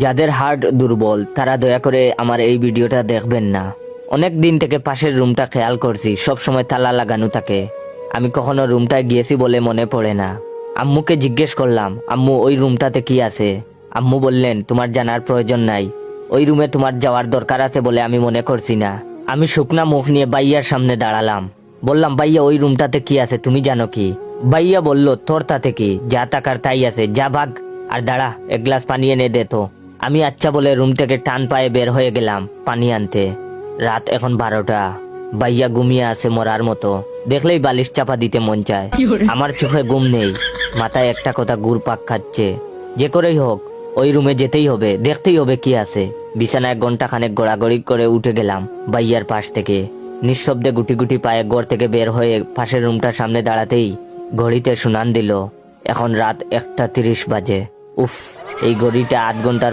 যাদের হার্ট দুর্বল তারা দয়া করে আমার এই ভিডিওটা দেখবেন না। অনেক দিন থেকে পাশের রুমটা খেয়াল করছি, সব সময় তালা লাগানো থাকে। আমি কখনো রুমটায় গিয়েছি বলে মনে পড়ে না। আম্মুকে জিজ্ঞেস করলাম, আম্মু ওই রুমটাতে কি আছে? আম্মু বললেন, তোমার জানার প্রয়োজন নাই, ওই রুমে তোমার যাওয়ার দরকার আছে বলে আমি মনে করছি না। আমি শুকনা মুখ নিয়ে ভাইয়ার সামনে দাঁড়ালাম, বললাম, ভাইয়া ওই রুমটাতে কি আছে তুমি জানো কি? ভাইয়া বলল, তোর তাতে কি, যা টাকার তাই আছে, যা ভাগ। আর দাঁড়া, এক গ্লাস পানি এনে দে তো। আমি আচ্ছা বলে রুম থেকে টান পায়ে বের হয়ে গেলাম পানি আনতে। রাত এখন 12টা। ভাইয়া ঘুমিয়ে আছে মরার মতো, দেখলেই বালিশ চাপা দিতে মন চায়। আমার চোখে ঘুম নেই, মাথায় একটা কথা ঘুরপাক খাচ্ছে, যে করেই হোক ওই রুমে যেতেই হবে, দেখতেই হবে কি আছে। বিছানায় ঘন্টা খানেক গড়াগড়ি করে উঠে গেলাম ভাইয়ার পাশ থেকে। নিঃশব্দে গুটি গুটি পায়ে ঘর থেকে বের হয়ে পাশের রুমটার সামনে দাঁড়াতেই ঘড়িতে সুনান দিল, এখন রাত 1:30 বাজে। উফ, এই ঘড়িটা 8 ঘন্টার